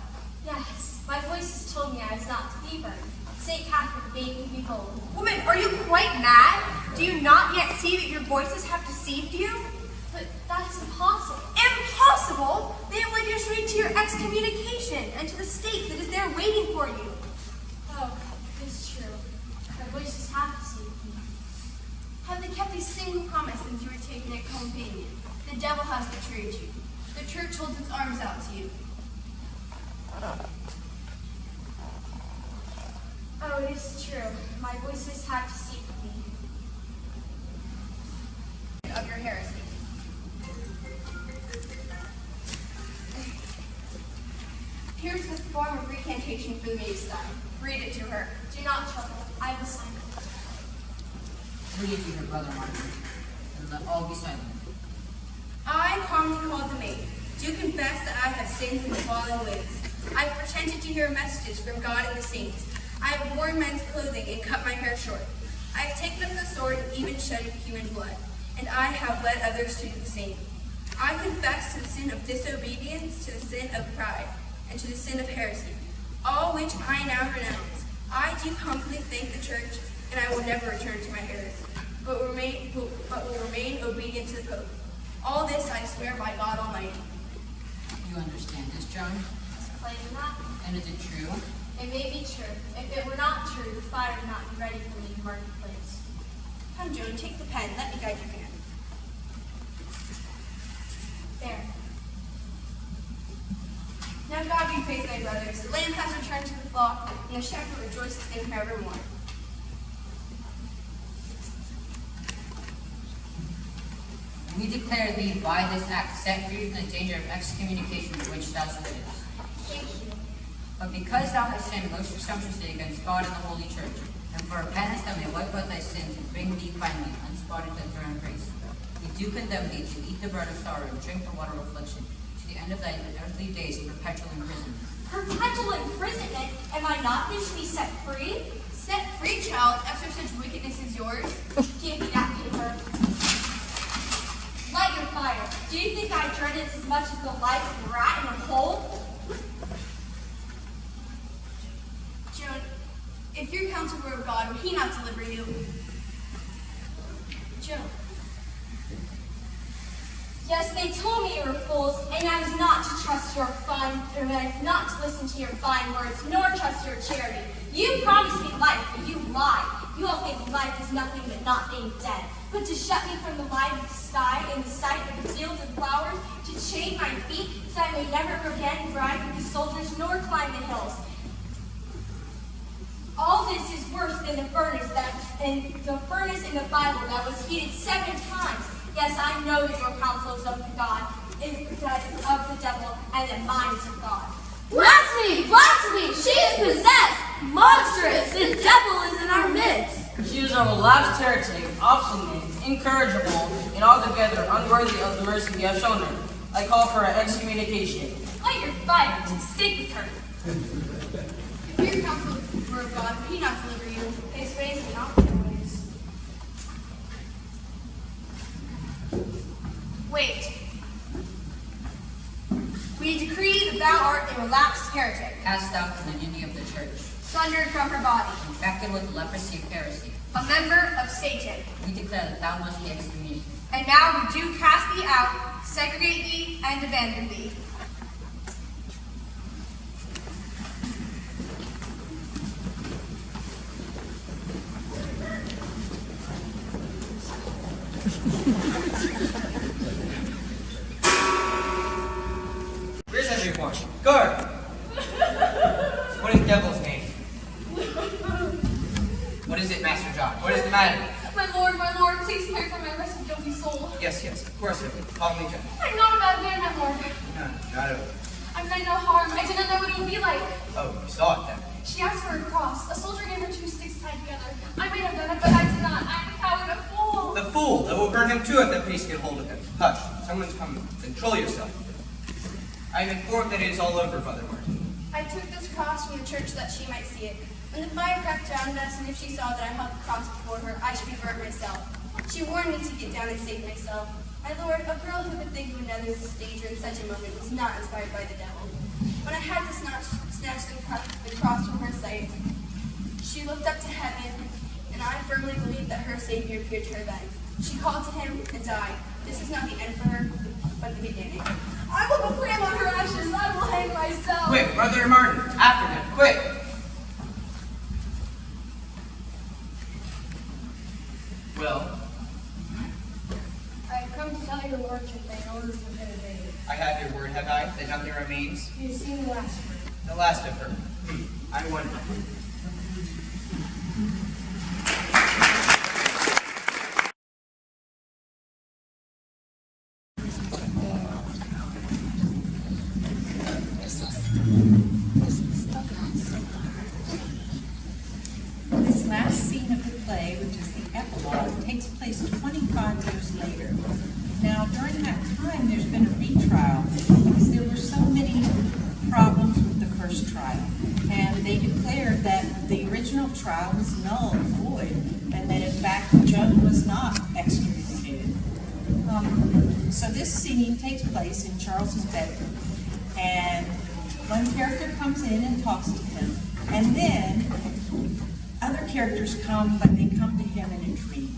Yes, my voices told me I was not to be burned. St. Catherine bade me be bold. Woman, are you quite mad? Do you not yet see that your voices have deceived you? But that's impossible. Impossible? They have led you straight to your excommunication and to the stake that is there waiting for you. Oh, it's true. My voices have deceived me. Have they kept a single promise since you were taken at Companion? The devil has betrayed you. The church holds its arms out to you. Oh, it is true. My voices have deceived me. Of your heresy. Here's the form of recantation for the maid's son. Read it to her. Do not trouble. I will sign it. Read it to your brother Margaret, and let all be silent. I, calmly called the maid, do confess that I have sinned in the following ways. I have pretended to hear messages from God and the saints. I have worn men's clothing and cut my hair short. I have taken up the sword and even shedded human blood, and I have led others to do the same. I confess to the sin of disobedience, to the sin of pride, and to the sin of heresy, all which I now renounce. I do humbly thank the church, and I will never return to my heresy, but will remain obedient to the Pope. All this I swear by God Almighty. You understand this, Joan? It's plain enough. And is it true? It may be true. If it were not true, the fire would not be ready for me in marketplace. Come, Joan, take the pen. Let me guide your hand. There. Now God be praised, my brothers. The lamb has returned to the flock, and the shepherd rejoices in her evermore. We declare thee by this act set free from the danger of excommunication which thou sittest. Thank you. But because thou hast sinned most presumptuously against God and the Holy Church, and for repentance thou may wipe out thy sins and bring thee finally unspotted to the throne of grace, we do condemn thee to eat the bread of sorrow and drink the water of affliction, to the end of thy earthly days in perpetual imprisonment. Perpetual imprisonment? Am I not meant to be set free? Set free, child, after such wickedness as yours. Give me that paper. Light your fire. Do you think I dread it as much as the life of a rat in a hole? Joan, if your counsel were of God, would he not deliver you? Joan. Yes, they told me you were fools, and I was not to trust trust your not to listen to your fine words, nor trust your charity. You promised me life, but you lied. You all think life is nothing but not being dead. But to shut me from the light of the sky and the sight of the fields and flowers, to chain my feet so I may never again ride with the soldiers nor climb the hills. All this is worse than the furnace in the Bible that was heated 7 times. Yes, I know that your counsel is of the God, is of the devil, and that mine is of God. Blasphemy! Blasphemy! She is possessed! Monstrous! The devil is in our midst! She is a relapsed heretic, obstinate, incorrigible, and altogether unworthy of the mercy we have shown her. I call for her excommunication. Light your fire to stake with her. If your counsel were of God, would he not deliver you? His ways are not their ways. Wait. We decree that thou art a relapsed heretic, Cast out from the unity of the church, sundered from her body, infected with the leprosy of heresy. a member of Satan. We declare that thou must be excommunicated. And now we do cast thee out, segregate thee, and abandon thee. Where's everyone? Guard! What in the devil's name? What is it, Master John? What is the matter? My lord, please pray for my rescued guilty soul. Yes, of course I will. Call me John. I'm not a bad man, my lord. No, not at all. I meant no harm. I didn't know what it would be like. Oh, you saw it then. She asked for a cross. A soldier gave her 2 sticks tied together. I may have done it, but I did not. I'm a coward, a fool. The fool! That will burn him too if the priest get hold of him. Hush, someone's coming. Control yourself. I am informed that it is all over, Brother Martin. I took this cross from the church so that she might see it. When the fire cracked around us, and if she saw that I held the cross before her, I should be burnt myself. She warned me to get down and save myself. My lord, a girl who could think of another's danger in such a moment was not inspired by the devil. When I had to snatch the cross from her sight, she looked up to heaven, and I firmly believed that her Savior appeared to her then. She called to him and died. This is not the end for her, but the beginning. I will go flame on her ashes. I will hang myself. Quick, Brother Martin, after them, quick! Well, I have come to tell your lordship that in order to have been obeyed. I have your word, have I, that nothing remains? You have seen the last of her. The last of her. I wonder. This last scene of the play, which is the epilogue, takes place 25 years later. Now, during that time, there's been a retrial because there were so many problems with the first trial. And they declared that the original trial was null and void, and that in fact Joan was not excommunicated. So this scene takes place in Charles's bedroom, and one character comes in and talks to him, and then other characters come, but they come to him in a dream.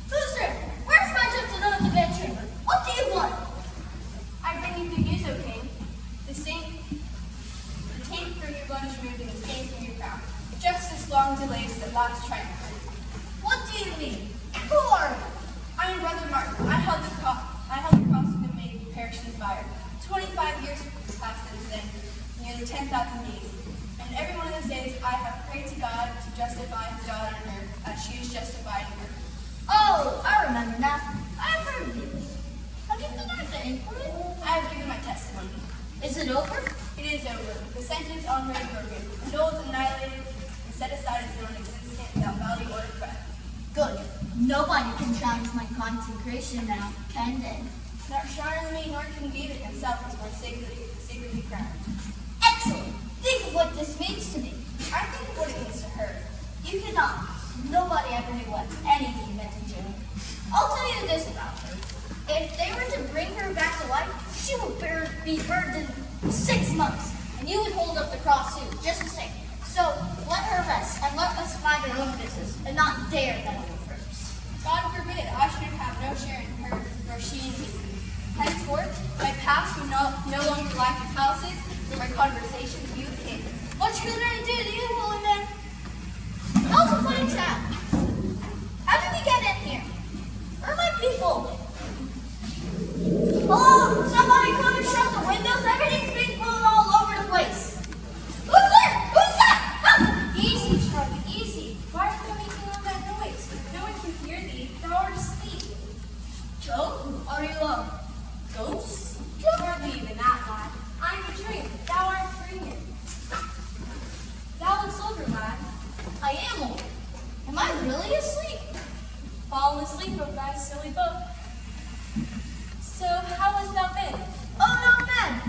Who's there? Where's my gentleman in the bedchamber? What do you want? I bring you good news, O king. The taint from your blood is removed and the stain from your crown. Justice long delayed is at last triumphant. What do you mean? Who are you? I am Brother Martin. I held the cross of the maid who perished in the fire. 25 years passed since then, nearly 10,000 days. And every one of those days I have prayed to God to justify his daughter in her, as she is justified in her. Oh, I remember now. I've heard of you. Have you denied the inquiry? I have given my testimony. Is it over? It is over. The sentence on her is broken. Annulled, annihilated, and set aside as non-existent without value or regret. Good. Nobody can challenge my consecration now, can they? Not shiner than me, nor can David himself was more sacredly crowned. Excellent. Think of what this means to me. I think of what it means to her. You cannot. Nobody ever knew what anything meant to Joan. I'll tell you this about her. If they were to bring her back to life, she would be burned in 6 months, and you would hold up the cross too, just the same. So let her rest, and let us mind our own business, and not dare meddle with hers. God forbid, I should have no share in her, nor she in me. Henceforth, my past would no longer lack the palaces, nor my conversations be with him. What should I do to you, holy man? How's a funny chap? How did we get in here? Where are my people? Hello? Somebody come and shut the windows. Everything's being blown all over the place. Who's there? Who's that? Ah! Easy, Charlie, easy. Why are you making all that noise? No one can hear thee. Thou art asleep. Joe, are you a ghost? Hardly even that, lad. I am a dream. Thou art dreaming. Thou looks older, lad. I am old. Am I really asleep? Fallen asleep over thy silly book. So, how hast thou been? Oh, not bad.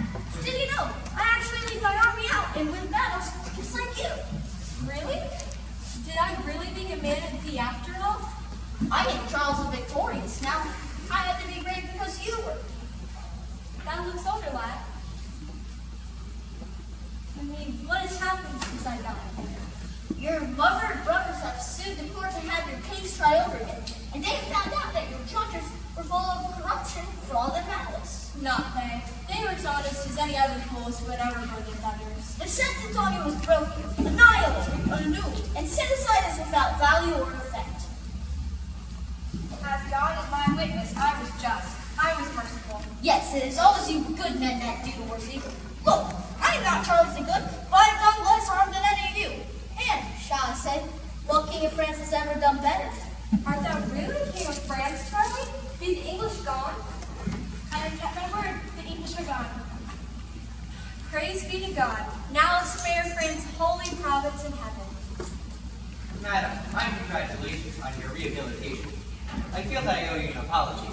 Did you know? I actually lead my army out and win battles just like you. Really? Did I really being a man of thee after all? I think Charles is victorious. Now, I had to be brave because you were. Thou looks older, lad. I mean, what has happened since I died? Your mother and brothers have sued the court to have your case tried over again, and they found out that your charges were full of corruption, fraud, and malice. Not they. They were as honest as any other fools who had ever murdered others. The sentence on you was broken, annihilated, annulled, and set aside as without value or effect. As God is my witness, I was just. I was merciful. Yes, it is always you good men that do the worst evil. Look, I am not Charles the Good, but I have done less harm than any of you. And, shall I say, what king of France has ever done better? Art thou really king of France, Charlie? Be the English gone? I have kept my word. The English are gone. Praise be to God. Now spare France holy province in heaven. Madam, my congratulations on your rehabilitation. I feel that I owe you an apology.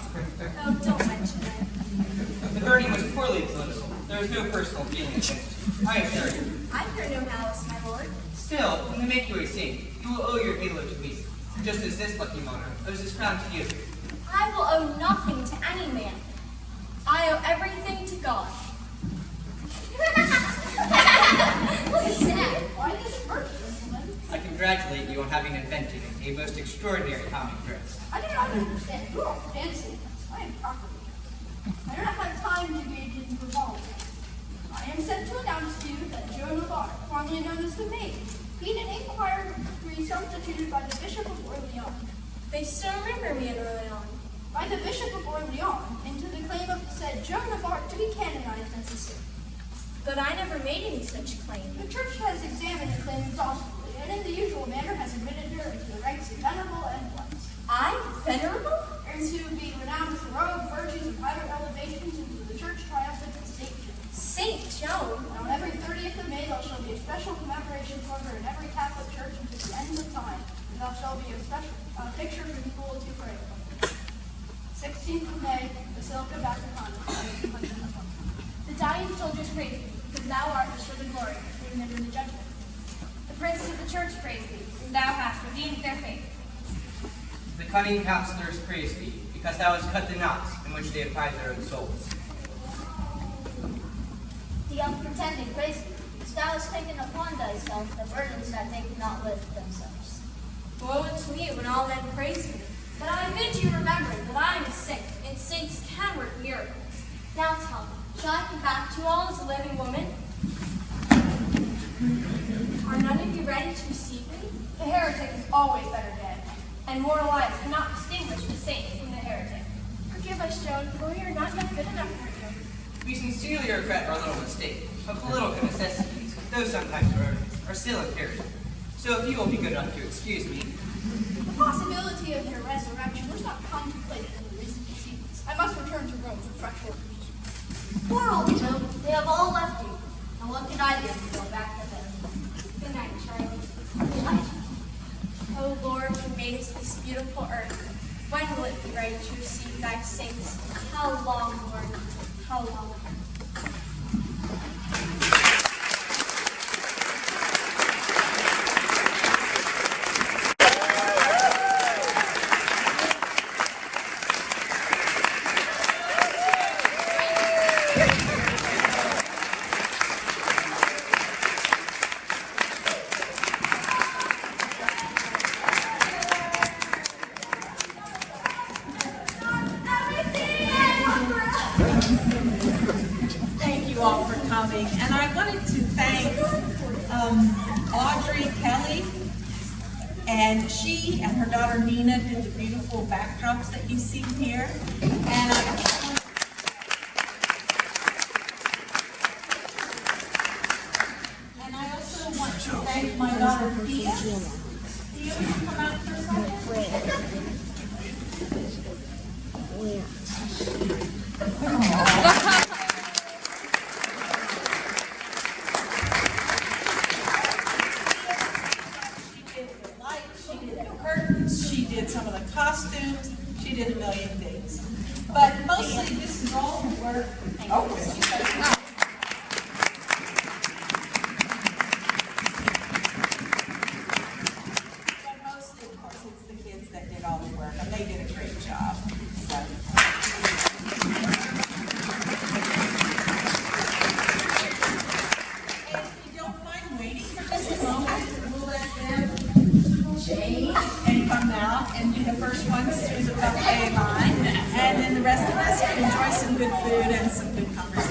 Oh, don't mention it. The burning was poorly political. There was no personal feeling against you. I assure you. I fear no malice, my lord. Still, when they make you a saint, you will owe your halo to me, just as this lucky monarch owes his crown to you. I will owe nothing to any man. I owe everything to God. Look at that. Why this hurt, gentlemen? I congratulate you on having invented a most extraordinary comic dress. I do not understand. You are fancy. I am properly. I do not have time to engage in frivolity. I am sent to announce to you that Joan of Arc, formerly known as the Maid, being an inquiry substituted by the Bishop of Orleans. They still remember me in Orleans. By the Bishop of Orleans, into the claim of said Joan of Arc to be canonized as a saint. But I never made any such claim. The Church has examined the claim exhaustively, and in the usual manner has admitted her into the ranks of venerable and wise. I? Venerable? And to be renowned as heroic virtues and higher elevations into the Church triumphant and Saint Joan. Saint Joan? And on every 30th of May there shall be a special commemoration for her in every Catholic church until the end of time, and there shall be a special picture for people to pray for. 16th of May, Basilica Vatican. The dying soldiers praise thee, because thou art restored to glory, to remember the judgment. The princes of the church praise thee, and thou hast redeemed their faith. The cunning counselors praise thee, because thou hast cut the knots in which they have tied their own souls. The unpretending praise thee, because thou hast taken upon thyself the burdens that they cannot lift themselves. Woe to me when all men praise me. But I bid you remember that I am a saint, and saints can work miracles. Now tell me, shall I come back to you all as a living woman? Are none of you ready to receive me? The heretic is always better dead, and mortal eyes cannot distinguish the saint from the heretic. Forgive us, Joan, for we are not yet good enough for you. We sincerely regret our little mistake, but political necessities, though sometimes erroneous, are still imperative. So if you will be good enough to excuse me. The possibility of your resurrection was not contemplated in the recent proceedings. I must return to Rome for fresh orders. Poor old Joe, they have all left you. And what can I do to go back to them? Good night, Charlie. Good night. O Lord, who madest this beautiful earth, when will it be ready to receive thy saints? How long, Lord? How long? Thank you all for coming. And I wanted to thank Audrey Kelly. And she and her daughter Nina did the beautiful backdrops that you see here. And I also want to thank my daughter Thea. Thea, will you come out for a second? She did some of the costumes, she did a million things. But mostly this is all the work. But mostly, of course, it's the kids that did all the work, and they did a great job. So. And if you don't mind waiting for just a moment, we'll let them change and come out and be the first ones through the buffet line, and then the rest of us can enjoy some good food and some good conversation.